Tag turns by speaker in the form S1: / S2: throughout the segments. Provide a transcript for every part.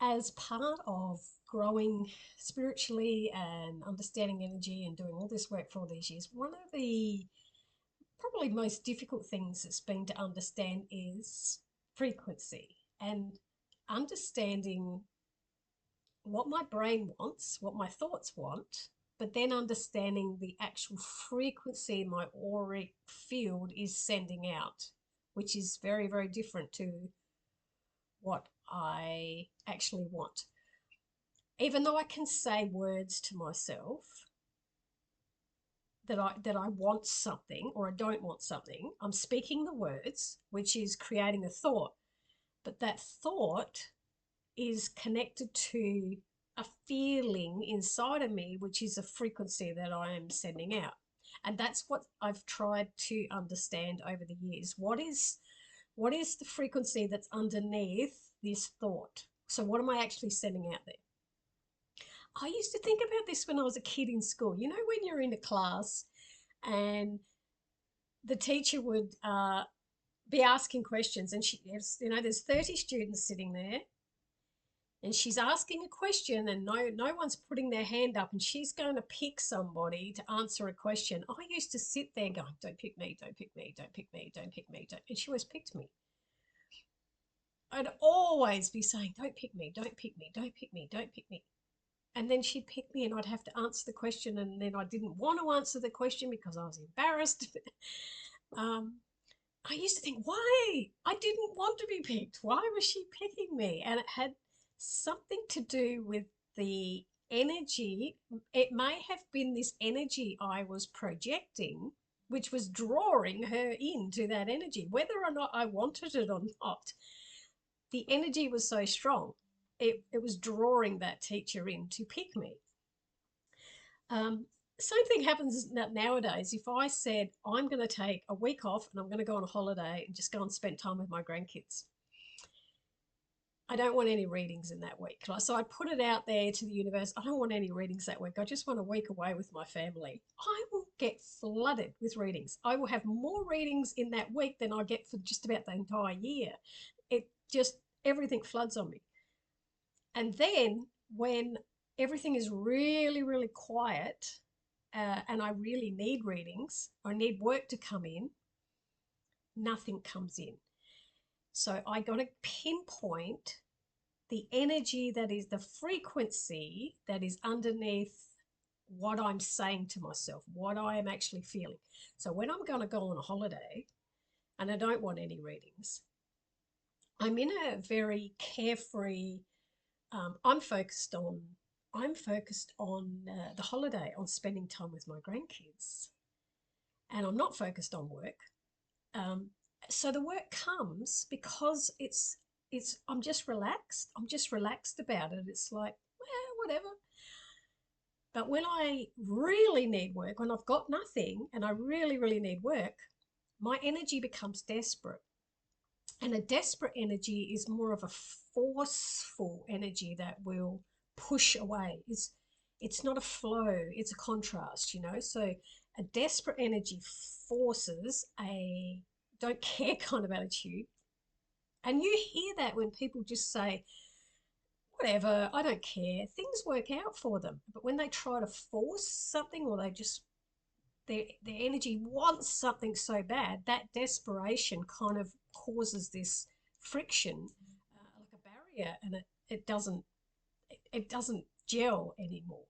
S1: as part of growing spiritually and understanding energy and doing all this work for all these years, one of the probably most difficult things that's been to understand is frequency and understanding what my brain wants, what my thoughts want, but then understanding the actual frequency my auric field is sending out, which is very, very different to what I actually want. Even though I can say words to myself that I want something or I don't want something, I'm speaking the words, which is creating a thought. But that thought is connected to a feeling inside of me, which is a frequency that I am sending out. And that's what I've tried to understand over the years. What is the frequency that's underneath this thought? So what am I actually sending out there? I used to think about this when I was a kid in school. You know, when you're in a class and the teacher would be asking questions, and there's 30 students sitting there, and she's asking a question, and no one's putting their hand up, and she's going to pick somebody to answer a question. I used to sit there going, "Don't pick me, don't pick me, don't pick me, don't pick me," and she always picked me. I'd always be saying, "Don't pick me, don't pick me, don't pick me, don't pick me." And then she'd pick me and I'd have to answer the question, and then I didn't want to answer the question because I was embarrassed. um, I used to think, why? I didn't want to be picked. Why was she picking me? And it had something to do with the energy. It may have been this energy I was projecting, which was drawing her into that energy, whether or not I wanted it or not. The energy was so strong. It was drawing that teacher in to pick me. Um, Same thing happens nowadays. If I said, I'm going to take a week off and I'm going to go on a holiday and just go and spend time with my grandkids, I don't want any readings in that week. So I put it out there to the universe. I don't want any readings that week. I just want a week away with my family. I will get flooded with readings. I will have more readings in that week than I get for just about the entire year. It just, everything floods on me. And then when everything is really, really quiet, and I really need readings, I need work to come in, nothing comes in. So I got to pinpoint the energy that is the frequency that is underneath what I'm saying to myself, what I am actually feeling. So when I'm going to go on a holiday and I don't want any readings, I'm in a very carefree, I'm focused on the holiday, on spending time with my grandkids, and I'm not focused on work. Um, so the work comes because it's I'm just relaxed. I'm just relaxed about it. It's like, well, whatever. But when I really need work, when I've got nothing and I really, really need work, my energy becomes desperate. And a desperate energy is more of a forceful energy that will push away. It's not a flow, it's a contrast, you know. So a desperate energy forces a don't care kind of attitude. And you hear that when people just say, whatever, I don't care, things work out for them. But when they try to force something, or they just their energy wants something so bad, that desperation kind of causes this friction, like a barrier, and it doesn't gel anymore.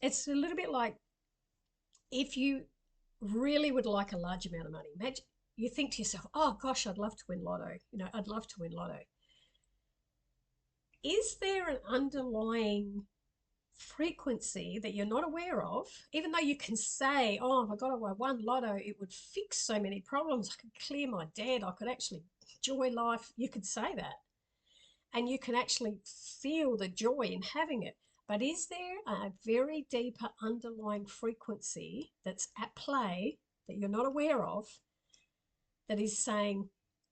S1: It's a little bit like if you really would like a large amount of money. Imagine you think to yourself, "Oh gosh, I'd love to win lotto. I'd love to win lotto." Is there an underlying frequency that you're not aware of, even though you can say, "Oh, if I got away one lotto, it would fix so many problems. I could clear my debt. I could actually enjoy life." You could say that, and you can actually feel the joy in having it. But is there a very deeper underlying frequency that's at play that you're not aware of that is saying,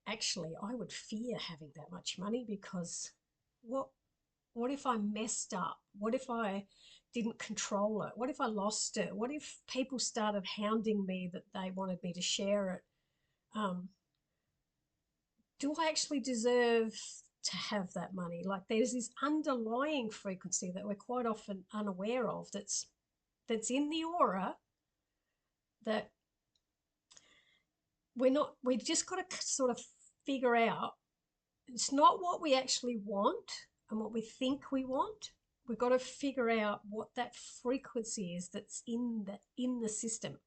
S1: actually, I would fear having that much money because what what if I messed up? What if I didn't control it? What if I lost it? What if people started hounding me that they wanted me to share it? Um, do I actually deserve to have that money. Like there's this underlying frequency that we're quite often unaware of that's in the aura that we've just got to sort of figure out. It's not what we actually want and what we think we want. We've got to figure out what that frequency is that's in the system,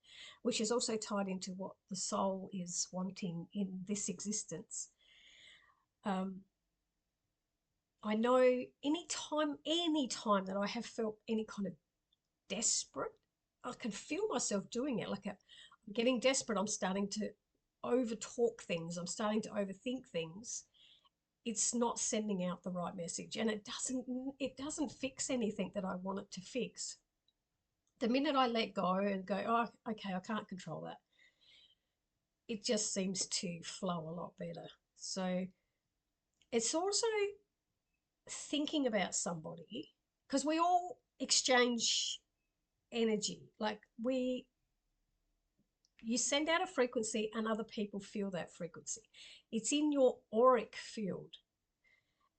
S1: which is also tied into what the soul is wanting in this existence. I know anytime that I have felt any kind of desperate, I can feel myself doing it. Like I'm getting desperate. I'm starting to over talk things. I'm starting to overthink things. It's not sending out the right message, and it doesn't fix anything that I want it to fix. The minute I let go and go, oh, okay, I can't control that, it just seems to flow a lot better. So it's also thinking about somebody, because we all exchange energy. Like you send out a frequency and other people feel that frequency. It's in your auric field.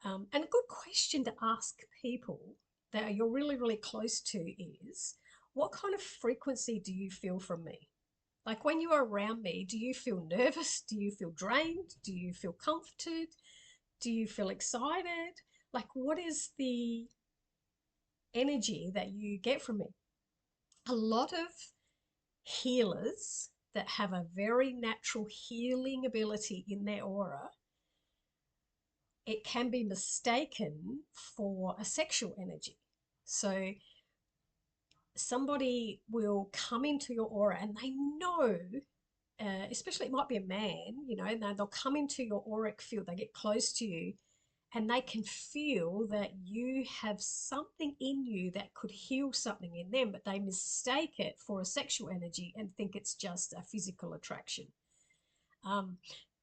S1: And a good question to ask people that you're really, really close to is, what kind of frequency do you feel from me? Like when you are around me, do you feel nervous? Do you feel drained? Do you feel comforted? Do you feel excited? Like what is the energy that you get from me? A lot of healers that have a very natural healing ability in their aura, it can be mistaken for a sexual energy. So somebody will come into your aura and they know, especially it might be a man, and they'll come into your auric field, they get close to you, and they can feel that you have something in you that could heal something in them, but they mistake it for a sexual energy and think it's just a physical attraction.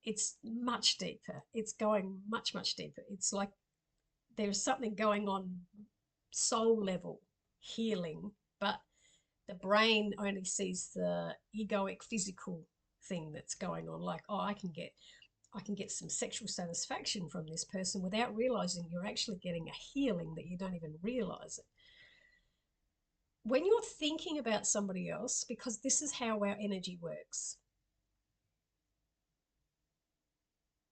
S1: It's much deeper. It's going much, much deeper. It's like there's something going on soul level healing, but the brain only sees the egoic physical thing that's going on. Like, oh, I can get some sexual satisfaction from this person without realizing you're actually getting a healing that you don't even realize it. When you're thinking about somebody else, because this is how our energy works,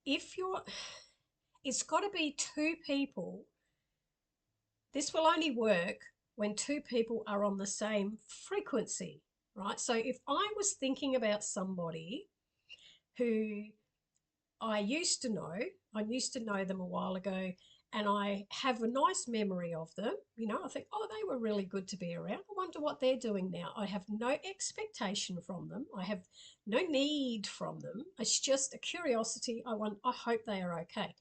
S1: it's got to be two people. This will only work when two people are on the same frequency, right? So if I was thinking about somebody who I used to know them a while ago, and I have a nice memory of them, I think, oh, they were really good to be around. I wonder what they're doing now. I have no expectation from them. I have no need from them. It's just a curiosity. I hope they are okay.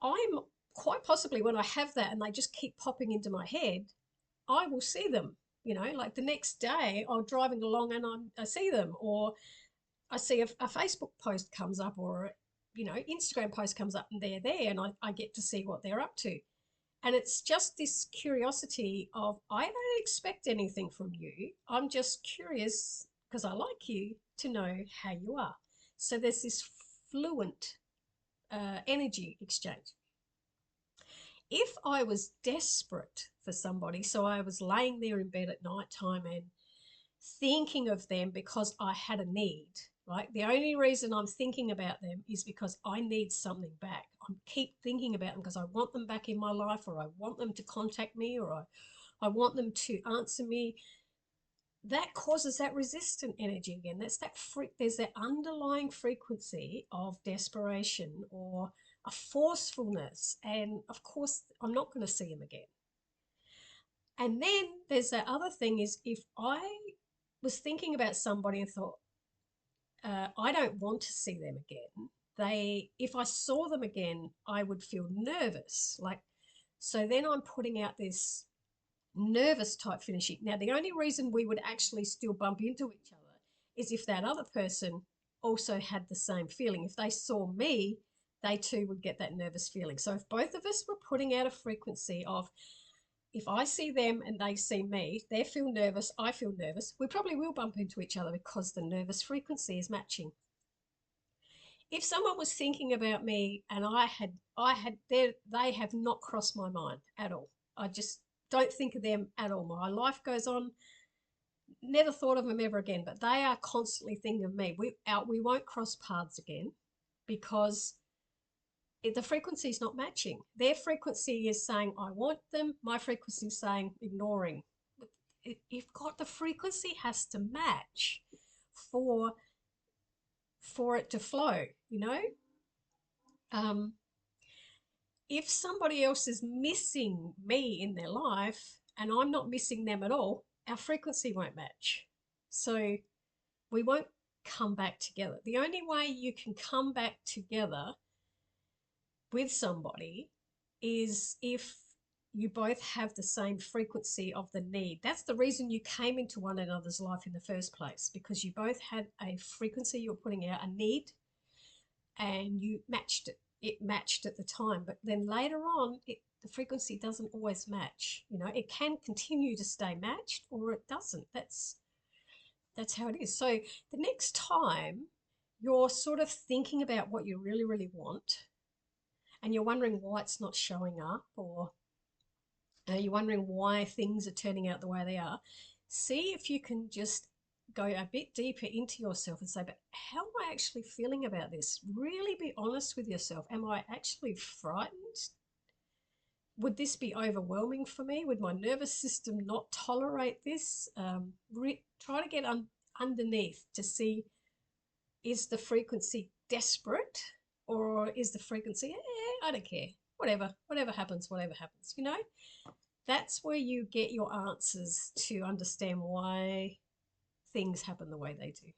S1: I'm quite possibly, when I have that and they just keep popping into my head, I will see them, like the next day I'm driving along and I see them, or I see a Facebook post comes up, or Instagram post comes up and they're there, and I get to see what they're up to. And it's just this curiosity of, I don't expect anything from you. I'm just curious because I like you to know how you are. So there's this fluent energy exchange. If I was desperate for somebody, so I was laying there in bed at night time and thinking of them because I had a need, right? The only reason I'm thinking about them is because I need something back. I keep thinking about them because I want them back in my life, or I want them to contact me, or I want them to answer me. That causes that resistant energy again. There's that underlying frequency of desperation or a forcefulness. And of course, I'm not going to see them again. And then there's that other thing is, if I was thinking about somebody and thought, I don't want to see them again, if I saw them again, I would feel nervous. So then I'm putting out this nervous type finishing. Now, the only reason we would actually still bump into each other is if that other person also had the same feeling. If they saw me, they too would get that nervous feeling. So if both of us were putting out a frequency of, if I see them and they see me, they feel nervous, I feel nervous, we probably will bump into each other because the nervous frequency is matching. If someone was thinking about me and they have not crossed my mind at all. I just don't think of them at all. My life goes on. Never thought of them ever again, but they are constantly thinking of me. We won't cross paths again because the frequency is not matching. Their frequency is saying I want them. My frequency is saying ignoring. You've got, the frequency has to match for it to flow. Um, if somebody else is missing me in their life and I'm not missing them at all, our frequency won't match. So we won't come back together. The only way you can come back together with somebody is if you both have the same frequency of the need. That's the reason you came into one another's life in the first place, because you both had a frequency you were putting out, a need, and you matched it. It matched at the time, but then later on, the frequency doesn't always match. It can continue to stay matched or it doesn't. That's how it is. So the next time you're sort of thinking about what you really, really want, and you're wondering why it's not showing up, or you're wondering why things are turning out the way they are, see if you can just go a bit deeper into yourself and say, but how am I actually feeling about this? Really be honest with yourself. Am I actually frightened? Would this be overwhelming for me? Would my nervous system not tolerate this? Try to get underneath to see, is the frequency desperate, or is the frequency, I don't care, whatever happens, whatever happens, That's where you get your answers to understand why things happen the way they do.